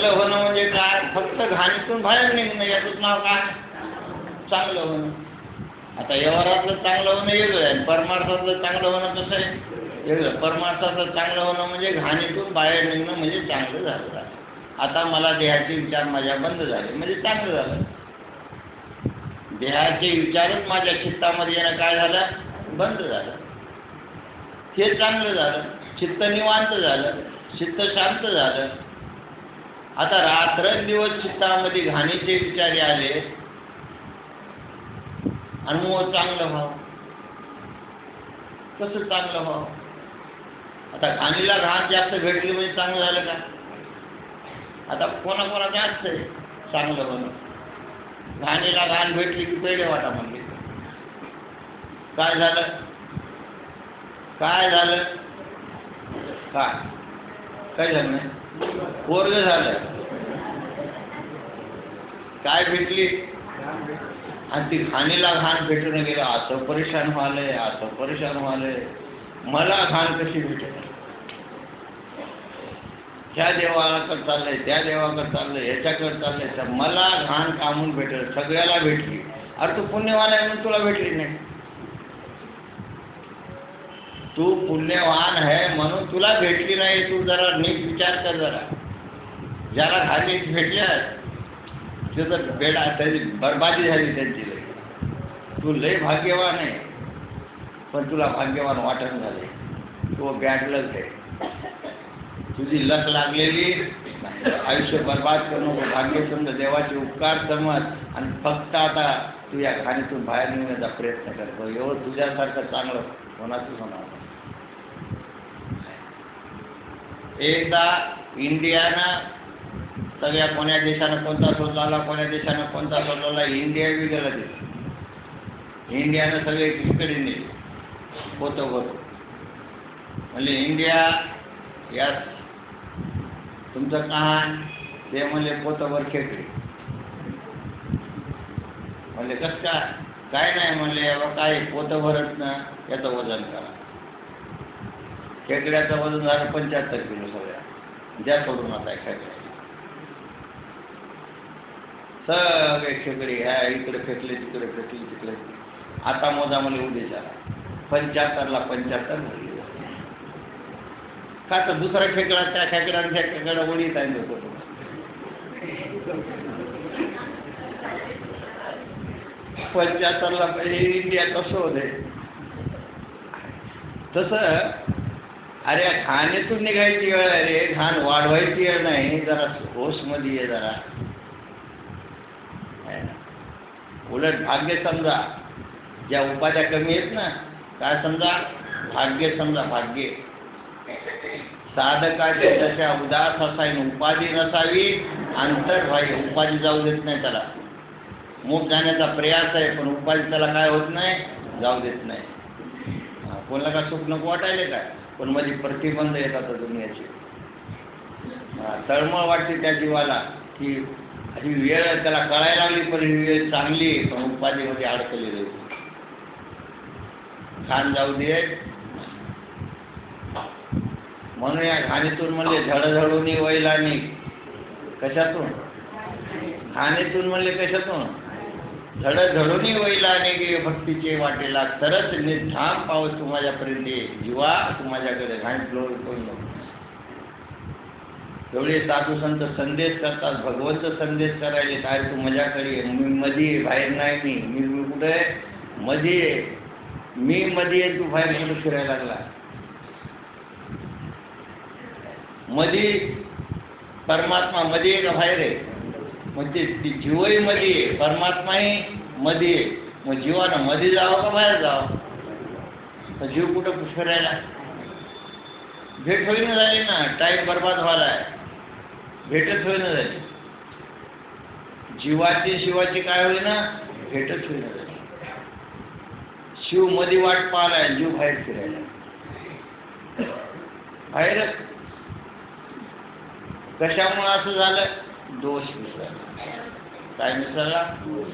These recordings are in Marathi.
चांगलं होणं म्हणजे काय? फक्त घाणीतून बाहेर निघणं, याचंच नाव काय? चांगलं होणं. आता व्यवहारातलं चांगलं होणं वेगळं आहे, परमार्थातलं चांगलं होणं कसं आहे? वेगळं. परमार्थातलं चांगलं होणं म्हणजे घाणीतून बाहेर निघणं म्हणजे चांगलं झालं. आता मला देहाचे विचार माझ्या बंद झाले म्हणजे चांगलं झालं. देहाचे विचारच माझ्या चित्तामध्ये येणं काय झालं? बंद झालं. हे चांगलं झालं. चित्त निवांत झालं, चित्त शांत झालं. आता रात्रंदिवस चित्तामध्ये घाणीचे विचार आले आणि मग चांगलं व्हावं. कसं चांगलं व्हावं? आता घाणीला घाण जास्त भेटली म्हणजे चांगलं झालं का? आता कोणाकोणाचं असतं चांगलं होणं. घाणीला घाण भेटली की पेढे वाटा म्हणले. काय झालं? काय झालं? काय झालं नाही? पोरगं झालं. काय भेटली? आणि ती घाणीला घाण भेटून गेलं. असं परेशान व्हायलंय, असं परेशान व्हायलंय. मला घाण कशी भेटेल? ह्या देवाकडे चाललंय, त्या देवाकडे चाललंय, ह्याच्याकडे चाललंय, तर मला घाण कामून भेटेल. सगळ्याला भेटली. अरे तू पुण्यवान आहे म्हणून तुला भेटली नाही. तू पुण्यवान आहे म्हणून तुला भेटली नाही. तू जरा नीट विचार कर जरा. ज्याला घाणी भेटल्या त्याचं बेडा, त्याची बरबादी झाली त्यांची. तू लय भाग्यवान आहे, पण तुला भाग्यवान वाटण झाले. तो बॅड लक आहे. तुझी लक लागलेली आयुष्य बर्बाद करू नको. भाग्य समज, देवाचे उपकार समज आणि फक्त आता तू या घाणीतून बाहेर निघण्याचा प्रयत्न करतो. एवढं तुझ्यासारखं चांगलं कोणाचंच होणार. एकदा इंडियानं सगळ्या कोण्या देशानं कोणता शोध लावला, कोण्या देशानं कोणता शोध लावला, इंडिया बी गेला तिथे. इंडियानं सगळे इकडे नेले होतं म्हणजे इंडिया या तुमचं कहाण ते म्हणले पोतभर खेकडी. म्हणले कसं काय नाही म्हणले काय पोतभरच ना याचं वजन करा. खेकड्याचं वजन झालं 75 किलो. सगळ्या ज्या सोडून आता खेकड्या सगळे खेकडी ह्या इकडे फेकले, तिकडे फेकले, तिकडे. आता मोजा म्हणजे उद्याच्या 75ला 75 म्हणले. का तर दुसरा खेकडा त्या खेकड्याने त्या खेकड्या उडीत आहे होतो. 75ला पहिले इंडिया कसं होते तसं. अरे घाणीतून निघायची वेळ आहे रे, घाण वाढवायची वेळ नाही. जरा होशमध्ये ये जरा. उलट भाग्य समजा. ज्या उपाध्या कमी आहेत ना, काय समजा? भाग्य समजा. भाग्य साधकाच्या जशा उदास असावी उपाधी नसावी, अंतर व्हावी. उपाधी जाऊ देत नाही त्याला. मुख जाण्याचा प्रयास आहे पण उपाधी त्याला काय होत नाही, जाऊ देत नाही. कोणाला का सुख नको वाटायले काय, पण मध्ये प्रतिबंध येतात दुनियाचे. तळमळ वाटते त्या जीवाला की ही वेळ त्याला कळायला लागली, पण ही वेळ चांगली, पण उपाधीमध्ये अडकलेली. घाण जाऊ दे म्हणून या घाणीतून म्हणले झळझळून वैलानी. कशातून? घाणीतून म्हणले कशातून? झळझळून वैलानी गे भक्तीचे वाटेला. तरच निर्धाम पाऊस तू माझ्यापर्यंत ये. जीवा तू माझ्याकडे घाण फ्लोर करू नको. एवढे साधू संत संदेश करतात, भगवंत संदेश करायले. काय तू माझ्याकडे? मी मध्ये बाहेर नाही. मी कुठे आहे? मध्ये. मी मध्ये आहे, तू बाहेर कुठे फिरायला लागला? मध्ये परमात्मा मध्ये आहे का बाहेर आहे? म्हणजे ती जीवही मध्ये आहे, परमात्माही मध्ये आहे. मग जीवानं मध्ये जावं का बाहेर जावं? तर जीव कुठं फिरायला? भेट होईना झाली ना, टाईम बर्बाद व्हायला आहे. भेटच होईना झाली. जीवाची शिवाची काय होईना? भेटच होईना झाली. शिव मध्ये वाट पाहलाय, जीव बाहेर फिरायला. बाहेरच. कशामुळे असं झालं? दोष मिसळला. काय मिसळला? दोष.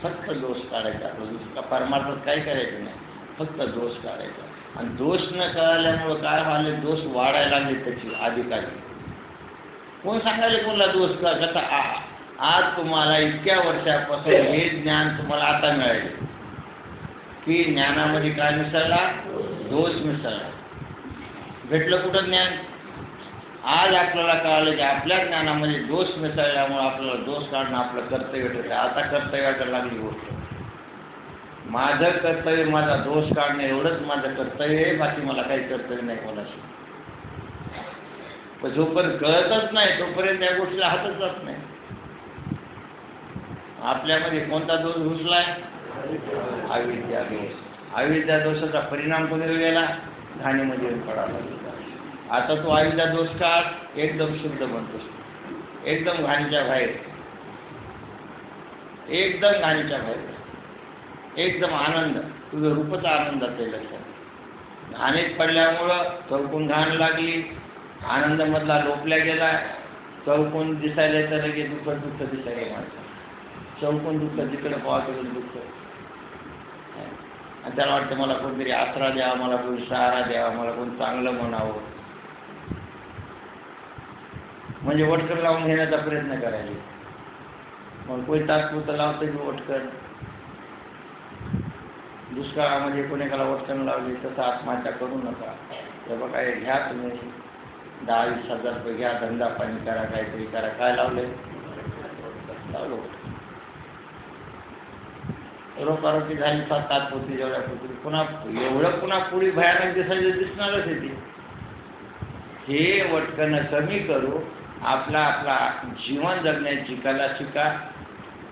फक्त दोष काढायचा. दुसरा परमार्थात काही करायचं नाही, फक्त दोष काढायचा. आणि दोष न कळाल्यामुळं काय व्हायला? दोष वाढायला लागले त्याची अधिकारी. कोण सांगायला कोणाला दोष का कसा आज तुम्हाला इतक्या वर्षापासून हे ज्ञान तुम्हाला आता मिळाले की ज्ञानामध्ये काय मिसळला? दोष मिसळला. भेटलं कुठं ज्ञान? आज आपल्याला कळालं की आपल्या ज्ञानामध्ये दोष मिसळल्यामुळे आपल्याला दोष काढणं आपलं कर्तव्य ठरलं. आता कर्तव्याकडे लागली गोष्ट. माझं कर्तव्य माझा दोष काढणं एवढंच माझं कर्तव्य आहे, बाकी मला काही कर्तव्य नाही कोणाशी. पण जोपर्यंत कळतच नाही तोपर्यंत या गोष्टीला हातच जात नाही. आपल्यामध्ये कोणता दोष घुसलाय? अविद्या दोष. अविद्या दोषाचा परिणाम कोणी गेला? घाणीमध्ये येऊन पडाला. आता तो अविद्या दोष काढ, एकदम शुद्ध बनतोस, एकदम घाणीच्या बाहेर, एकदम घाणीच्या बाहेर, एकदम आनंद. तुझं रूपच आनंदात आहे. लक्षात घाणीत पडल्यामुळं चौकून घाण लागली, आनंद मधला लोपल्या गेला. चौकून दिसायला तर लगे दुःख दिसायला माणसं. चौकून दुःख जिकडे पाहा तिकडे दुःख. आणि त्याला वाटतं मला कोणतरी आसरा द्यावा, मला कोणी सहारा द्यावा, मला कोणी चांगलं म्हणावं, म्हणजे वटकन लावून घेण्याचा प्रयत्न करायचे. मग कोणी तात्पुरतं लावतं की वटकन. दुष्काळामध्ये कोणीकाला वटकन लावली तसं आत्महत्या करू नका. तर बघा हे घ्या तुम्ही 10-20 हजार रुपये घ्या, धंदा पाणी करा, काहीतरी करा. काय लावले? लावलं. रोपारोपी झाली तात्पुरती जेवढ्या पुरती. पुन्हा एवढं पुन्हा पुढे भयानक दिसणारच आहे ते. हे वटकन कमी करू. आपला जीवन जगण्याची कला शिका.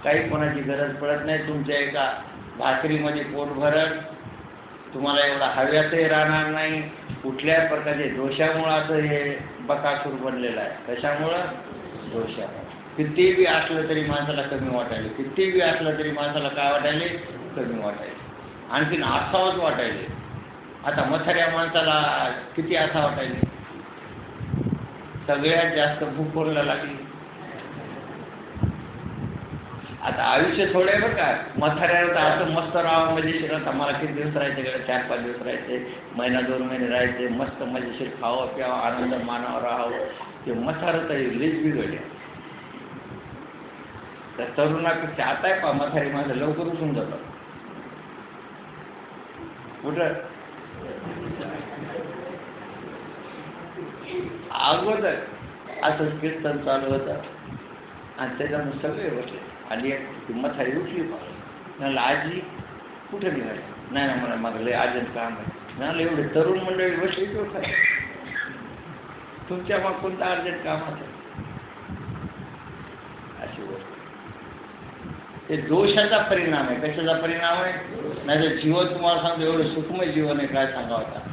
काही कोणाची गरज पडत नाही. तुमच्या एका भाकरीमध्ये पोट भरण, तुम्हाला एवढा हव्यासही राहणार नाही. कुठल्याही प्रकारचे दोषामुळं असं हे बकासूर बनलेलं आहे. कशामुळं? दोषामुळं. किती बी असलं तरी माणसाला कमी वाटायले. किती बी असलं तरी माणसाला काय वाटायले? कमी वाटायले. आणखीन असावंच वाटायले. आता म्हाताऱ्या माणसाला किती असा वाटायले? सगळ्यात जास्त भूक कोणाला लागली? आता आयुष्य थोडे बरं का. म्हाताऱ्यावर तर असं मस्त राहावं मजेशीर. आता मला किती दिवस राहायचे? 4-5 दिवस राहायचे, 1-2 महिने राहायचे, मस्त मजेशीर खावं प्यावं, आनंद मानावं राहावं. ते म्हातारं तर लेच बिघडले. तर तरुणापेक्षा आता आहे पहा म्हातारी माझं लवकर उठून जातात. कुठं अगोदर असं कीर्तन चालू होतं आणि त्याच्यामुळे सगळे बसले. आणि एक म्हातारी उठली पाहिजे. आजी कुठं निघाली? नाही ना, मला मागं लय अर्जंट काम आहे. नाही एवढे तरुण मंडळी बसली किंवा काय? तुमच्या मग कोणतं अर्जंट काम आहे? अशी गोष्ट. ते दोषाचा परिणाम आहे. कशाचा परिणाम आहे? नाही तर जीवन तुम्हाला सांगतो एवढं सुखमय जीवन आहे काय सांगावं आता.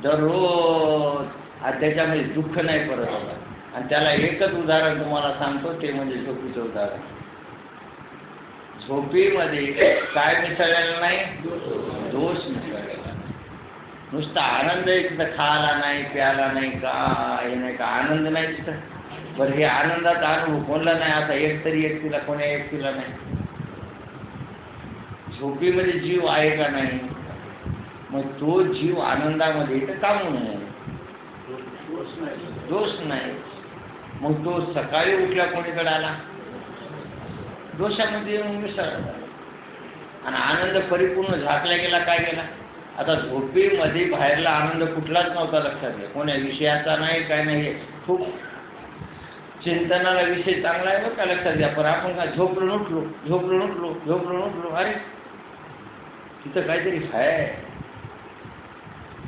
दररोज त्याच्यामध्ये दुःख नाही पडत होता. आणि त्याला एकच उदाहरण तुम्हाला सांगतो, ते म्हणजे झोपीचं उदाहरण. झोपीमध्ये काय मिसळलेलं नाही? दोष मिसळलेला. नुसता आनंद आहे तिथं. खायला नाही, प्यायला नाही, काय नाही, का आनंद नाही तिथं. बरं हे आनंदाचा अनुभव कोणला नाही? आता एकतरी व्यक्तीला, कोण्या व्यक्तीला नाही? झोपीमध्ये जीव आहे का नाही? मग तो जीव आनंदामध्ये तर कामू नये. दोष नाही. मग तो सकाळी उठल्या कोणीकडे आला? दोषामध्ये येऊन मिसळला. आणि आनंद परिपूर्ण झाकला गेला. काय गेला? आता झोपेमध्ये बाहेरला आनंद कुठलाच नव्हता. लक्षात घ्या. कोण्या विषयाचा नाही, काय नाही. खूप चिंतनाला विषय चांगला आहे बरं का, लक्षात घ्या. पण आपण काय झोपलो उठलो. अरे तिथं काहीतरी आहे.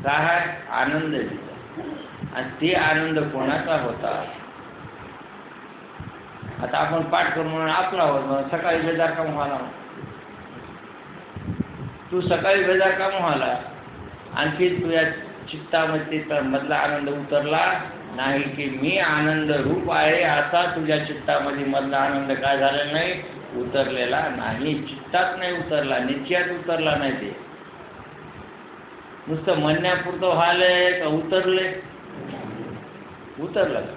काय? आनंद आहे तिथं. आणि ते आनंद कोणाचा होता? आता आपण पाठ करून म्हणून आपला होत. सकाळी बेजार का व्हायला? तू सकाळी बेजार का व्हायला? आणखी तुझ्या चित्तामध्ये मधला आनंद उतरला नाही की मी आनंद रूप आहे असा तुझ्या चित्तामध्ये मधला आनंद काय झालेला नाही? उतरलेला नाही. चित्तात नाही उतरला, निश्चयात उतरला नाही. ते नुसतं म्हणण्यापुरतं व्हायलंय का उतरले? उतरलं का?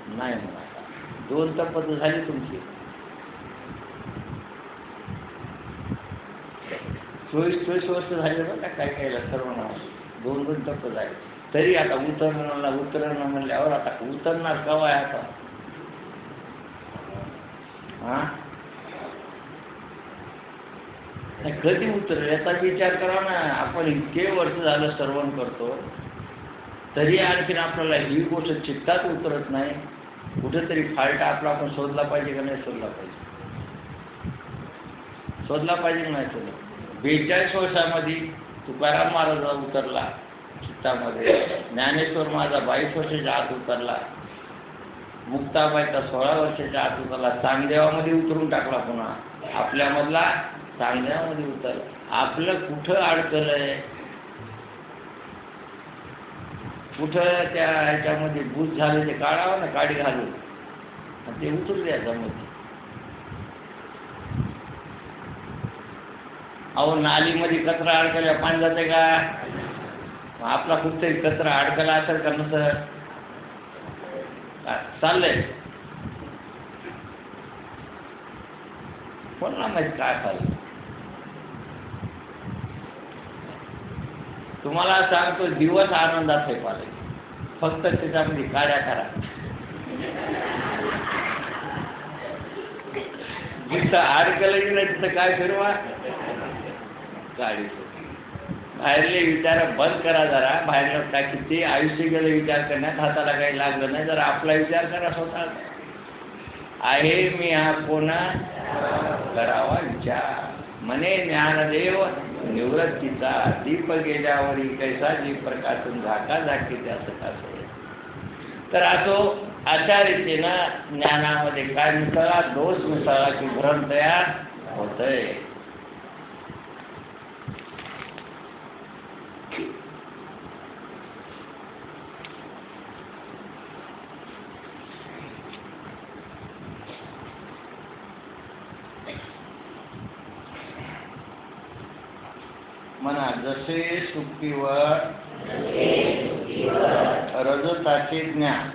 नाही म्हणा. 2 तपत झाली तुमची. 24 वर्ष झाले बरं का काय काय सर्व नाव. दोन दोन टप्पे झाले. तरी आता उतरणं म्हणल्यावर आता उतरणार केव्हा आहे आता? हां, नाही कधी उतरेल याचा विचार करा ना. आपण इतके वर्ष झालं श्रवण करतो तरी आणखीन आपल्याला ही गोष्ट चित्तात उतरत नाही. कुठेतरी फाल्ट आपला आपण शोधला पाहिजे का नाही शोधला पाहिजे? शोधला पाहिजे की नाही शोधला? 42 वर्षामध्ये तुकाराम महाराज उतरला चित्तामध्ये, ज्ञानेश्वर माझा 22 वर्षाच्या आत उतरला, मुक्ताबाईचा 16 वर्षाच्या आत उतरला, चांगदेवामध्ये उतरून टाकला, पुन्हा आपल्यामधला चांगदेवामध्ये उतरला. आपलं कुठं अडकलंय? कुठं त्या ह्याच्यामध्ये भूत झाले ते काढावं ना, काडी घालून आणि ते उतरू द्याच्यामध्ये. अहो नालीमध्ये कचरा अडकल्या पाणी जाते का? आपला कुठतरी कचरा अडकला असेल का नसं चाललंय? कोणाला माहित काय चाललंय? तुम्हाला सांगतो दिवस आनंदात आहे पाले, फक्त त्याच्यामध्ये काड्या करा. जिथं अडकलं गेलं तिथं काय फिरवा? गाडी. बाहेरले विचार बंद करा जरा. बाहेरला काय किती आयुष्य गेलं विचार करण्यात, हाताला काही लागलं नाही. जरा आपला विचार करा स्वतः. आहे मी हा कोणा करावा विचार, म्हणे ज्ञानदेव निवृत्तीचा, दीप गेल्यावरी कैसा जी प्रकाशन झाका झाकी त्याचं कसं. तर असो अशा रीतीनं ज्ञानामध्ये काय मिसळा, दोष मिसळला की भ्रम तयार होतंय. म्हणा जसे सुट्टीवर रजताचे ज्ञान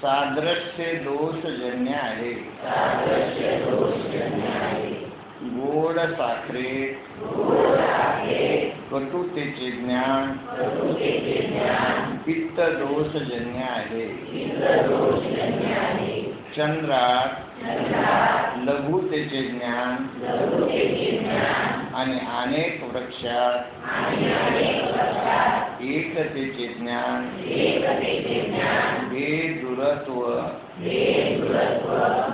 सादृश्य दोषजन्य आहे, गोड साखरे कटुतेचे ज्ञान पित्त दोषजन्य आहे, चंद्रात लघुतेचे ज्ञान आणि अनेक वृक्षात एकतेचे ज्ञान हे दुरत्व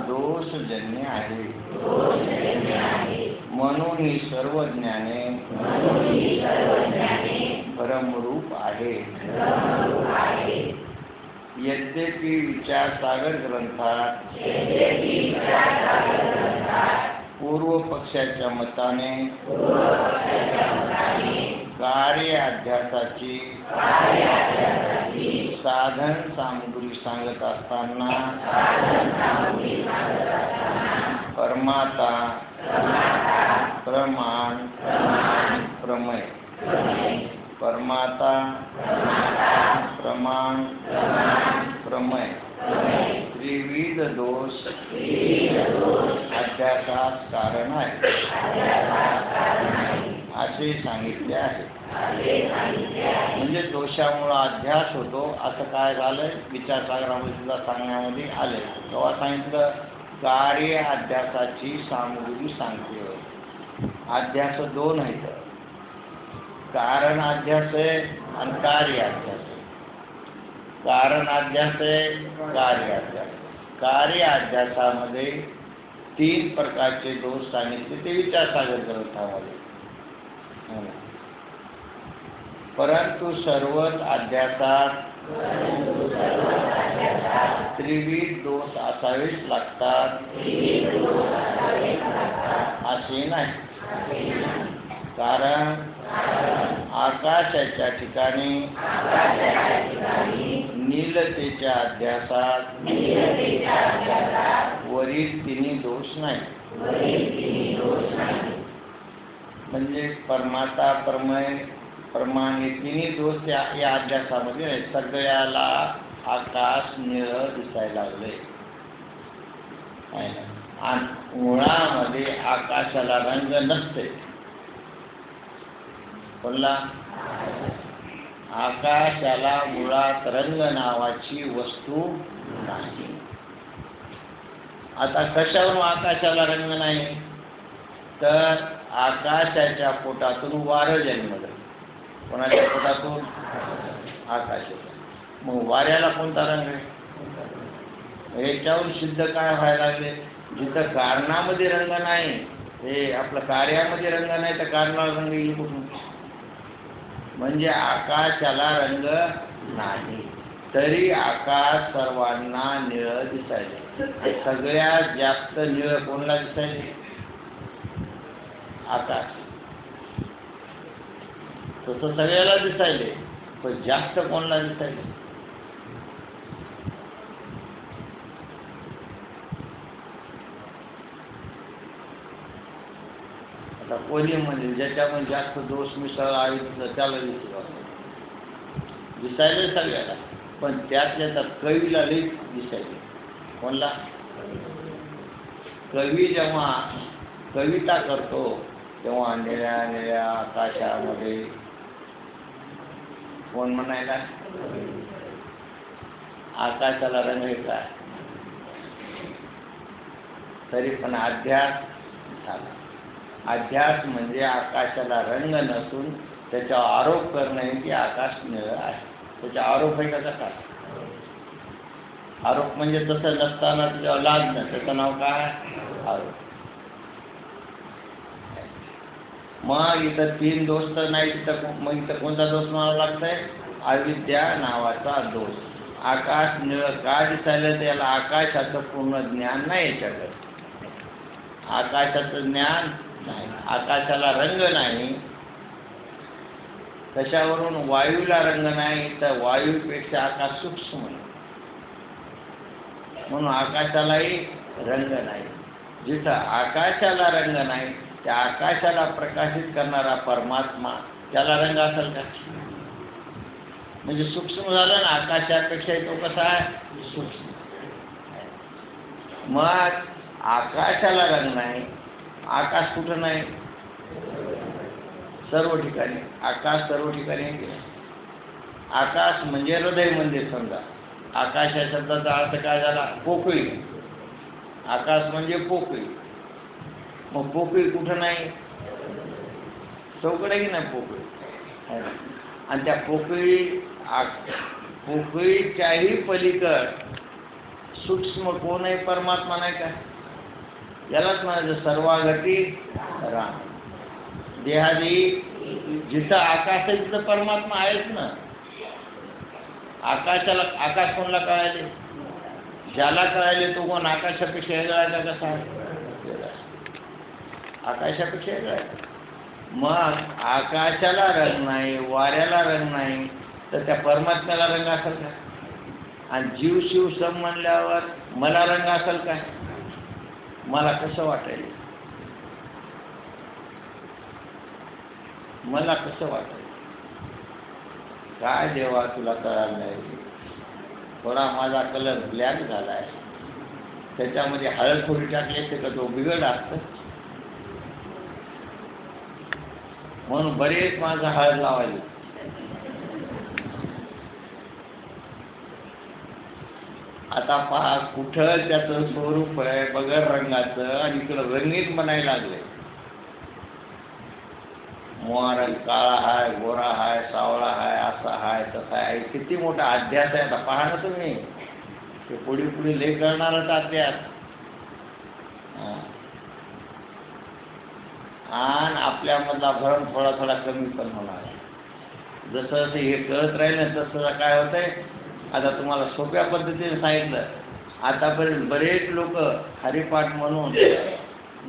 दोषजन्य आहे. म्हणून ही सर्व ज्ञाने परमरूप आहे. यद्यपि विचारसागर ग्रंथात पूर्व पक्षाच्या मताने कार्य अध्यासाची साधन सामग्री सांगत असताना परमाता, प्रमाण, प्रमेय, परमाता, प्रमाण, प्रमेय त्रिविध दोष अध्यासास कारण आहे असे सांगितले आहे. म्हणजे दोषामुळे अध्यास होतो असं काय झालंय विचारसागरामध्ये सुद्धा सांगण्यामध्ये आले. तेव्हा सांगितलं कार्य अध्यासाची सामग्री सांगते. अध्यास दोन आहेत, कारण अध्यास आहे आणि कार्य अध्यास आहे. कारण अध्यास आहे, कार्य अध्यास. कार्य अध्यासामध्ये 3 प्रकारचे दोष सांगितले ते विचारसागर ग्रंथामध्ये. परंतु सर्वच अध्यासात त्रिविध दोष असावेच लागतात असे नाही. कारण आकाशाच्या ठिकाणी नीलतेच्या अध्यासात वरील 3 दोष नाही. म्हणजे परमाता, प्रमेय, प्रमाण हे 3 दोष या अध्यासामध्ये आहेत. सगळ्याला आकाश निळ दिसायला लागले आणि मुळामध्ये आकाशाला रंग नसते. कोणला? आकाशाला मुळात रंग नावाची वस्तू नाही. आता कशावरून आकाशाला रंग नाही? तर आकाशाच्या पोटातून वारं जन्मलं. कोणाच्या पोटातून? आकाशाच्या. मग वाऱ्याला कोणता रंग आहे? याच्यावरून सिद्ध काय व्हायला लागले? जिथं कारणामध्ये रंग नाही, हे आपलं कार्यामध्ये रंग नाही तर कारणाला रंग येईल कुठून? म्हणजे आकाशाला रंग नाही, तरी आकाश सर्वांना निळं दिसायले. सगळ्यात जास्त निळं कोणाला दिसायले? आकाश. तसं सगळ्याला दिसायले, पण जास्त कोणाला दिसायले? आता कोणी म्हणजे ज्याच्यामध्ये जास्त दोष मिसळ आहे त्याला दिसायले सगळ्याला, पण त्यातल्या तर कवीला लई दिसायले. कोणला? कवी जेव्हा कविता करतो तेव्हा निळ्या निळ्या आकाशामध्ये कोण म्हणायला? आकाशाला रंग आहे काय? तरी पण अध्यास झाला. अध्यास म्हणजे आकाशाला रंग नसून त्याच्यावर आरोप करणे की आकाश निळं आहे. त्याचा आरोप आहे का? कसा आरोप? म्हणजे तसं नसताना त्याच्यावर लादणं, त्याचं नाव काय? आरोप. मग इथं 3 दोष तर नाही, तिथं मग इथं कोणता दोष म्हणावा लागतंय? अविद्या नावाचा दोष. आकाश निळं का दिसायला? त्याला आकाशाचं पूर्ण ज्ञान नाही. याच्याकडे आकाशाचं ज्ञान नाही, आकाशाला रंग नाही. कशावरून? वायूला रंग नाही, तर वायूपेक्षा आकाश सूक्ष्म आहे, म्हणून आकाशालाही रंग नाही. जिथं आकाशाला रंग नाही, त्या आकाशाला प्रकाशित करणारा परमात्मा, त्याला रंग असेल का? म्हणजे सूक्ष्म झालं ना, आकाशापेक्षा तो कसा आहे? सूक्ष्म. मग आकाशाला रंग नाही, आकाश कुठं नाही? सर्व ठिकाणी. आकाश सर्व ठिकाणी आहे. आकाश म्हणजे हृदय मंदिर समजा. आकाश या शब्दाचा अर्थ काय झाला? पोकळी. आकाश म्हणजे पोकळी. मग पोकळी कुठं नाही? चौकड आहे की नाही पोकळी? आणि त्या पोकळीच्याही पलीकड सूक्ष्म कोण आहे? परमात्मा नाही का? यालाच म्हणायचं सर्वागती राम. देहादी जिथं आकाश आहे तिथं परमात्मा आहेच ना. आकाशाला आकाश कोणाला कळाले? ज्याला कळाले तो कोण? आकाशापेक्षा वेगळा आहे का? कसा आहे? आकाशापेक्षा वेगळा आहे. मग आकाशाला रंग नाही, वाऱ्याला रंग नाही, तर त्या परमात्म्याला रंग असेल का? आणि जीव शिव सम म्हणल्यावर मला रंग असेल का? मला कसं वाटेल? मला कसं वाटेल? काय देवा तुला कळालं नाही? थोडा माझा कलर ब्लॅक झाला आहे, त्याच्यामध्ये हळद थोडी टाकली असते का तो बिघड असतं? म्हणून बरेच माझं हळद लावायला. आता पहा कुठं त्याचं स्वरूप आहे बगर रंगाचं, आणि इकडं रंगीत म्हणायला लागले. मोहा रंग काळा आहे, गोरा आहे, सावळा आहे, असा आहे, तसा आहे. किती मोठा अध्यास आहे. आता पहा ना तुम्ही, ते पुढे पुढे लय करणारच अध्यास. आणि आपल्यामधला भरम थोडा थोडा कमी पण होणार आहे. जसं जसं हे कळत राहील ना तसं काय होतंय? आता तुम्हाला सोप्या पद्धतीने सांगितलं. आतापर्यंत बरेच लोक हरिपाठ म्हणून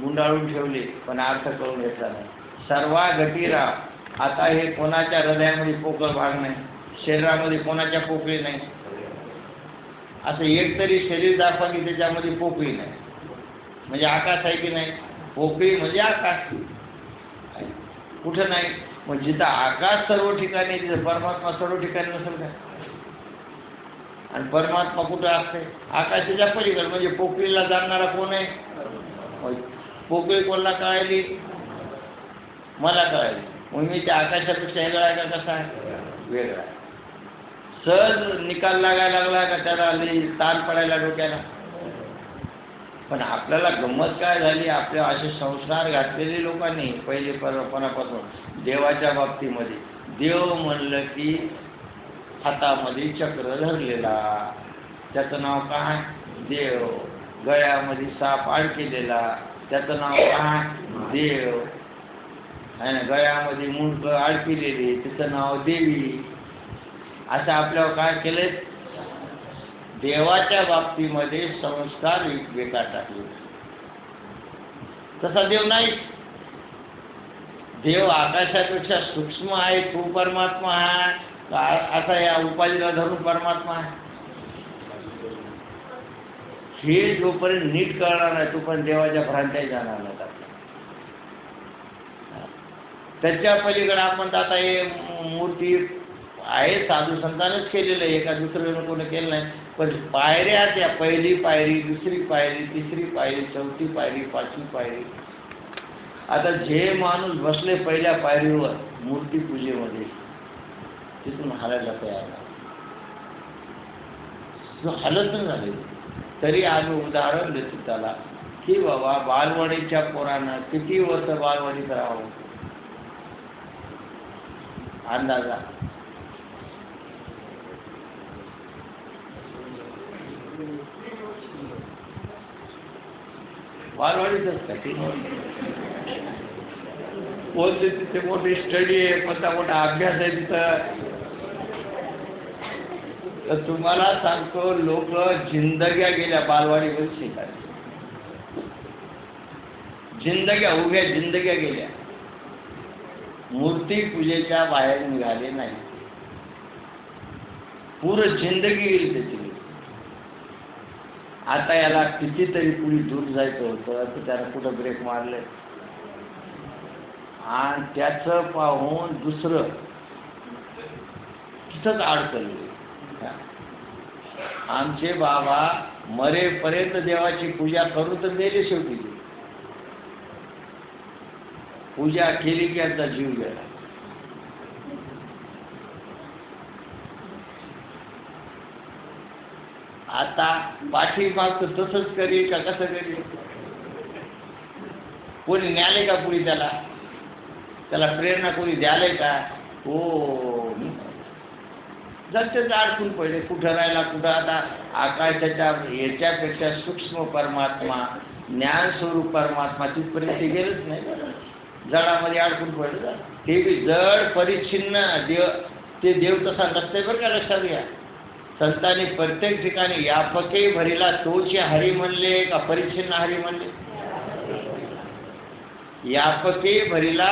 गुंडाळून ठेवले, पण अर्थ कळून घेतला नाही. सर्वा गतीरा. आता हे कोणाच्या हृदयामध्ये पोकळ भाग नाही, शरीरामध्ये कोणाच्या पोकळी नाही. असं एक तरी शरीर दाखवा की त्याच्यामध्ये पोकळी नाही, म्हणजे आकाश आहे की नाही? पोकळी म्हणजे आकाश. कुठं नाही? मग जिथं आकाश सर्व ठिकाणी तिथं परमात्मा सर्व ठिकाणी नसेल का? आणि परमात्मा कुठं असते? आकाशाच्या पलीकडे. म्हणजे पोकळीला जाणणारा कोण आहे? पोकळी कोणाला कळाली? मला कळाली. मग मी त्या आकाशापेक्षा वेगळा आहे का कसा आहे? वेगळा आहे. सहज निकाल लागायला लागला का त्याला ताण पडायला डोक्याला. पण आपल्याला गंमत काय झाली, आपल्या असे संस्कार घातलेले लोकांनी पहिले परपणापासून देवाच्या बाबतीमध्ये. देव म्हणलं की हातामध्ये चक्र धरलेला, त्याचं नाव काय? देव. गळ्यामध्ये साप अडकेलेला, त्याचं नाव काय? देव. आणि गळ्यामध्ये मुंडकं अडकिलेली, त्याचं नाव देवी. असं आपल्यावर काय केले? देवाच्या बाबतीमध्ये संस्कार वेगवेगळा टाकले. तसा देव नाही. देव आकाशापेक्षा सूक्ष्म आहे, तो परमात्मा आहे असा या उपाधीला धरून परमात्मा आहे. हे जोपर्यंत नीट कळणार नाही तोपर्यंत देवाच्या भ्रांत्या जाणार नाहीत. त्याच्या पलीकडे आपण आता हे मूर्ती आहे साधू संतांनीच केलेलं आहे, एका दुसरं कोणी केलं नाही. पण पायऱ्या त्या, पहिली पायरी, दुसरी पायरी, तिसरी पायरी, चौथी पायरी, पाचवी पायरी. आता जे माणूस बसले पहिल्या पायरीवर मूर्ती पूजेमध्ये, तिथून हालायला तयार नाही. हालत नाही झाले. तरी आम्ही उदाहरण देतो त्याला की बाबा बालवाडीच्या पोरानं किती वर्ष बालवाडीत राहावं अंदाजा. बालवाडीतच काय बोलते. तिथे मोठी स्टडी आहे, मोठा अभ्यास आहे तिथं. तर तुम्हाला सांगतो, लोक जिंदग्या गेल्या बालवाडीवर शिकायला. जिंदग्या, उभ्या जिंदग्या गेल्या, मूर्ती पूजेच्या बाहेर निघाले नाही. पूर्ण जिंदगी गेली त्याची. आता याला कितीतरी पुढे दूर जायचं होतं तर त्यानं कुठं ब्रेक मारले आणि त्याचं पाहून दुसरं तिथंच अडकले. आमचे बाबा मरेपर्यंत देवाची पूजा करू तर मेले. शेवटी पूजा केली की यांचा जीव गेला. आता पाठीमागचं तसंच करी का कसं करी? कोणी न्याले का पुढे त्याला प्रेरणा कोणी द्याले का? हो, जरतेच अडकून पडले. कुठं राहिला कुठं. आता आकाशाच्या याच्यापेक्षा सूक्ष्म परमात्मा, ज्ञानस्वरूप परमात्मा तिथपर्यंत ते गेलंच नाही. जडामध्ये अडकून पडलं. ते बी जड परिच्छिन्न देव. ते देव तसा नसते बरं का, लक्षात घ्या. संतांनी प्रत्येक ठिकाणी यापके भरीला तोचे हरी म्हणले का परिच्छिन्न हरी म्हणले? यापके भरीला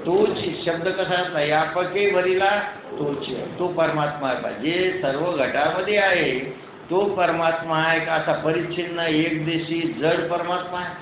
तोची शब्द कसा असला? यापके भरीला तोचे, तो परमात्मा आहे. जे सर्व घटामध्ये आहे तो परमात्मा आहे का असा परिच्छिन्न एकदेशी जड परमात्मा आहे?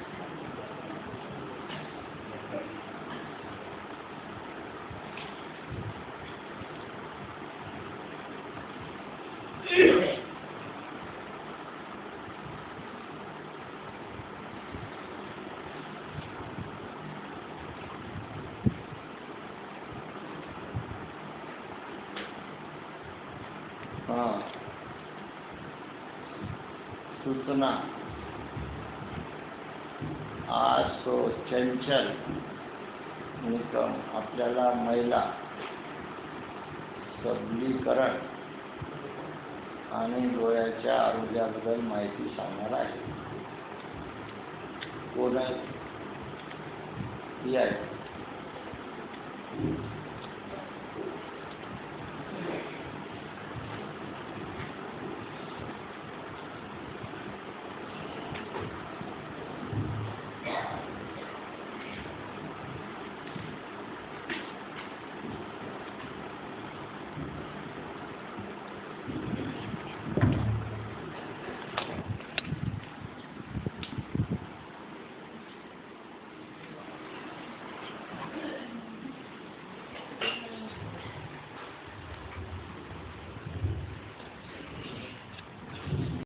सूचना. आज तो चंचल निकम आपल्याला महिला सबलीकरण आणि डोळ्याच्या आरोग्याबद्दल माहिती सांगणार आहे. कोण आहे?